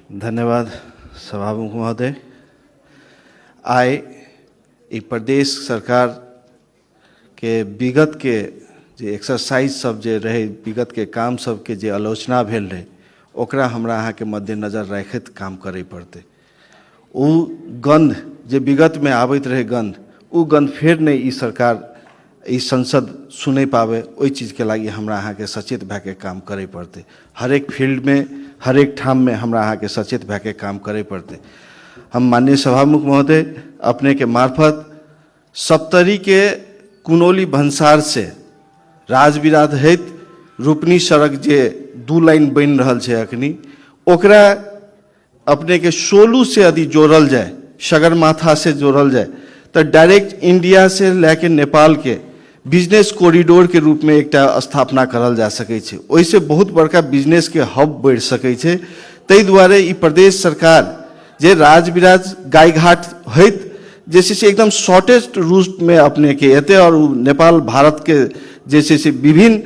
धन्यवाद सभामुख महोदय। आइ ई प्रदेश सरकार के विगत के जे एक्सरसाइज सब जे रहे, विगत के काम सब के जे आलोचना भेल रहे, ओकरा हमरा अहाँ के मद्देनजर राखैत काम करे पड़ते। उ गंध जे विगत में आबैत रहे गंध, उ गंध फेर नहीं ई सरकार ई संसद सुनै पावे, ओई चीज के लागी हमरा अहाँ के सचेत भए के काम करे पड़ते। हर एक फील्ड में, हर एक ठाम में हमरा अहाँ के सचेत भए के काम करे पड़ते। हम माननीय सभामुख महोदय अपने के मार्फत सप्तरी के कुनौली भंसार से राजविराज हेत रूपनी सड़क जे 2 लाइन बन रहल छै अखनी, ओकरा अपने के सोलू से यदि जोड़ल जाए, सगरमाथा से जोड़ल जाए, तो डायरेक्ट इंडिया से लेके नेपाल के बिजनेस कॉरिडोर के रूप में एक स्थापना करल जा सकै छै। ओइसे बहुत बड़का बिजनेस के हब बढ़ सकै छै। तै दुआरे ई प्रदेश सरकार जे राजविराज गायघाट होइत जैसे से एकदम शॉर्टेस्ट रूट में अपने के एते और नेपाल भारत के जैसे से विभिन्न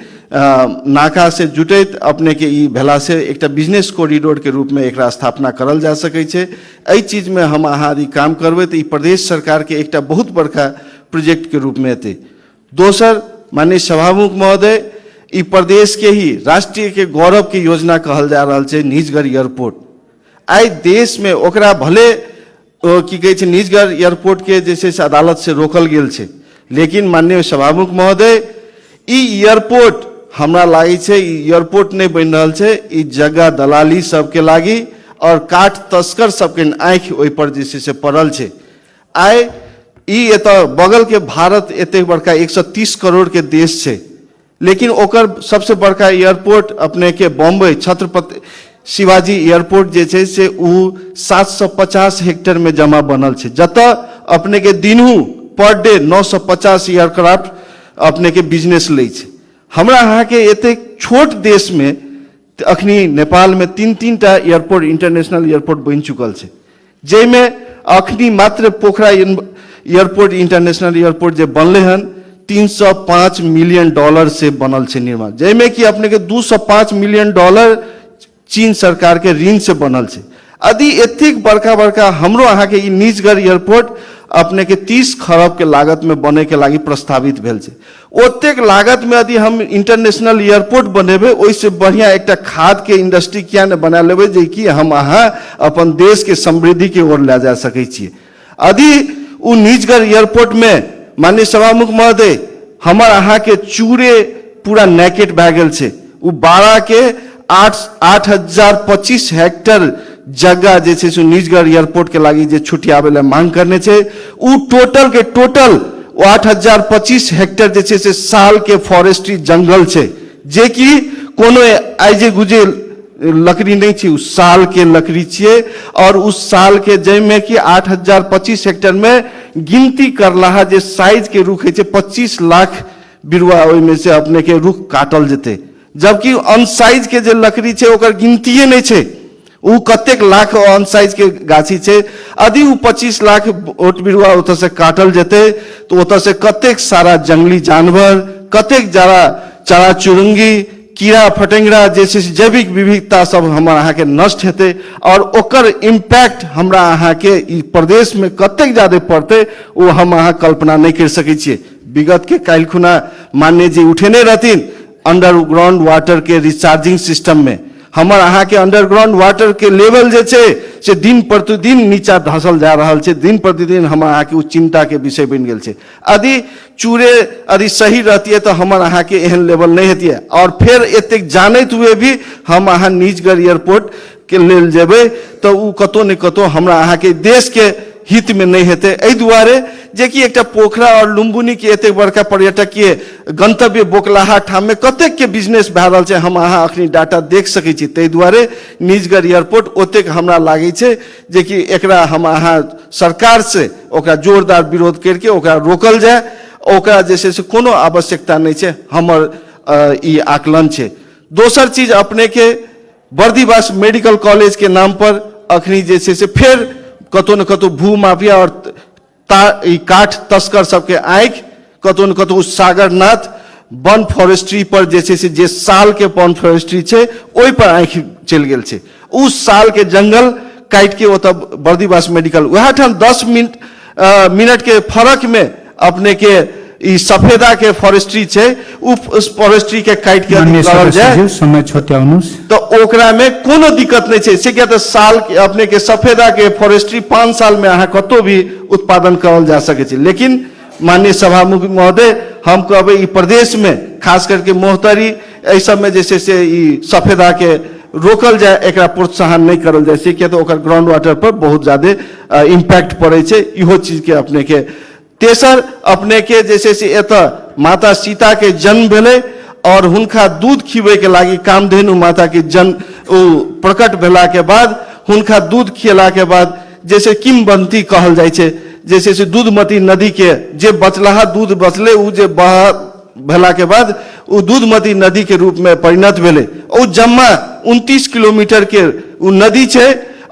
नाका से जुटैत अपने के ई भेला से एक बिजनेस कॉरिडोर के रूप में एक स्थापना करल जा सकै छै। एहि चीज में हम अहाँ यदि काम करबै तो ई प्रदेश सरकार के एक बहुत बड़का प्रोजेक्ट के रूप में एते। दोसर माननीय सभामुख महोदय, ई प्रदेश के ही राष्ट्रीय के गौरव के योजना कहल जा रहल छै निजगढ़ एयरपोर्ट। आई देश में ओकरा भले की कहै छै निजगढ़ एयरपोर्ट के जैसे से अदालत से रोकल गेल छै, लेकिन माननीय सभामुख महोदय ई एयरपोर्ट हमरा लागे छै ई एयरपोर्ट नहीं बन रहल छै, ई जगह दलाली सबके लागी और काठ तस्कर सबके आँख ओहि पर जैसे से पड़ल छै। आई ई एतऽ बगल के भारत एते बड़का 130 करोड़ के देश छै, लेकिन ओकर सबसे बड़का एयरपोर्ट अपने के बॉम्बे छत्रपति शिवाजी एयरपोर्ट जे छै से उ 750 हेक्टेयर में जमा बनल छै, जतऽ अपने के दिनहू पर डे 950 एयरक्राफ्ट अपने के बिजनेस ले छै। हमरा अहाँ के एते छोट देश में अखनी नेपाल में 3-3 टा एयरपोर्ट इंटरनेशनल एयरपोर्ट बन चुकल छै, जैमे अखनी मात्र पोखरा एयरपोर्ट इंटरनेशनल एयरपोर्ट जे बनले हन $305 मिलियन से बनल छै निर्माण, जैमे कि अपने के $205 मिलियन चीन सरकार के ऋण से बनल छै। यदि एतेक बड़का बड़का हमरो अहाँ के निजगढ़ एयरपोर्ट अपने के 30 खरब के लागत में बने के लागी प्रस्तावित भेल छै, ओतेक लागत में यदि हम इंटरनेशनल एयरपोर्ट बनेबे, ओइसे बढ़िया एक खाद के इंडस्ट्री किया ने बना लेबे जे कि हम अहाँ अपन देश के समृद्धि के ओर ले जा सकै छियै। यदि उ निजगढ़ एयरपोर्ट में माननीय सभामुख महोदय हमर अहाँ के चूरे पूरा नेकेट भए गेल छै, उ 12 के 8,025 हेक्टेयर जगह जे छै से निजगढ़ एयरपोर्ट के लागी जे छुटियाबे ले मांग करने छै, उ टोटल के टोटल 8,025 हेक्टेयर जे छै से साल के फॉरेस्ट्री जंगल छै, जे कि कोनो आइजे गुजे लकड़ी नहीं छै, उस साल के लकड़ी छिए। और उस साल के जैमे कि 8,025 हेक्टेयर में गिनती करला जे साइज के रुख है 25 लाख बिरुआ ओहि में से अपने के रुख काटल जेते, जबकि अनसाइज के जे लकड़ी छै ओकर गिनतीये नहीं छै, उ कतेक लाख अनसाइज के गाछी छै। यदि उ 25 लाख ओट बिरुआ ओतऽ से काटल जेते तो ओतऽ से कतेक सारा जंगली जानवर, कतेक जरा चरा चुरुंगी, कीड़ा फटेंगड़ा जैसे जैविक विविधता सब हमार अहाँ के नष्ट हेते, और ओकर इम्पैक्ट हमरा अहाँ के ई प्रदेश में कतेक ज्यादा पड़ते वो हम अहाँ कल्पना नहीं कर सकै छियै। विगत के काल्हि खुना माननीय जी उठेने रहथिन अंडरग्राउंड वाटर के रिचार्जिंग सिस्टम में, हमर अहाँ के अंडरग्राउंड वाटर के लेवल जे छै से दिन प्रतिदिन नीचा धसल जा रहल छै, दिन प्रतिदिन हमर अहाँ के चिंता के विषय बन गेल छै। यदि चूरे यदि सही रहतिए तो हमर अहाँ के एहन लेवल नहीं हेतिए, और फिर एतेक जानैत हुए भी हम अहाँ निजगढ़ एयरपोर्ट के लेल जेबै तो उ कतो ने कतो हमरा अहाँ के देश के हित में नहीं हेते। एहि दुआरे जे कि एकटा पोखरा और लुम्बुनी के एते बड़का पर्यटकीय गंतव्य बोकलाहा ठाम में कतेक के बिजनेस भए रहल छै, हम अहाँ अखनी डाटा देख सकै छी। तै दुआरे निजगढ़ एयरपोर्ट ओतेक हमरा लागै छै जे कि एकरा हम अहाँ सरकार से ओकरा जोरदार विरोध करके ओकरा रोकल जाए, ओकरा जैसे से कोनो आवश्यकता नहीं छै, हमर ई आकलन छै। दोसर चीज अपने के बर्दीवास मेडिकल कॉलेज के नाम पर अखनी जैसे से फिर कतो न कतो भू माफिया और काठ तस्कर सबके आँख, कतो न कतो सागरनाथ वन फॉरेस्ट्री पर जे साल के वन फॉरेस्ट्री छे ओई पर आँख चल गेल छे। उस साल के जंगल काट के ओतऽ बर्दीवास मेडिकल वह ठाम 10 मिनट के फर्क में अपने के ई सफेदा के फॉरेस्ट्री छे उस फॉरेस्ट्री के काट के करल जाए समय छोट्याउनुस् तो ओकरा में कोनो दिक्कत नहीं छे। से क्या तो साल के अपने के सफेदा के फॉरेस्ट्री 5 साल में अहाँ कतो भी उत्पादन करल जा सके छे। लेकिन माननीय सभामुख महोदय हम कहबे ई प्रदेश में खास करके मोहतरी ऐ सब में जैसे से ई सफेदा के रोकल जाए, एकरा प्रोत्साहन नहीं करल जाए। से क्या तो ओकर ग्राउंड वाटर पर बहुत ज्यादा इम्पैक्ट पड़े छे। इहो चीज के अपने के तेसर अपने के जैसे से एत माता सीता के जन्म भेले और हुनका दूध खिबे के लागी कामधेनु माता के जन्म प्रकट भेला के बाद हुनका दूध खिला के बाद जैसे किंवदंती कहल जाय छे। जैसे से दूधमती नदी के जे बचलाहा दूध बचले उ जे बह भेला के बाद उ दूधमती नदी के रूप में परिणत भेले। ओ जम्मा 29 किलोमीटर के उ नदी छे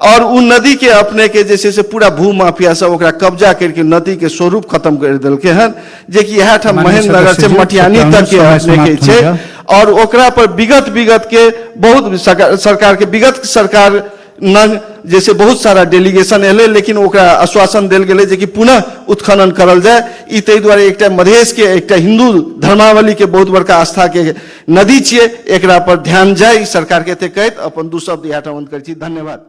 और उ नदी के अपने के जैसे से पूरा भू माफिया सब ओकरा कब्जा करके नदी के स्वरूप खत्म कर देलके हन। जे कि यह ठाम महेंद्र नगर से मटियानी तक के अपने के छे और ओकरा पर विगत के बहुत सरकार के विगत सरकार न जैसे बहुत सारा डेलीगेशन एले लेकिन ओकरा आश्वासन देल गेले जे कि पुनः उत्खनन करल जाए। ई तै द्वारे एकटा मधेश के एकटा हिंदू धर्मावली के बहुत बड़का आस्था के नदी छिए, एकरा पर ध्यान जाए सरकार के ते कहत अपन दू शब्द यहाँ बंद करै छी। धन्यवाद।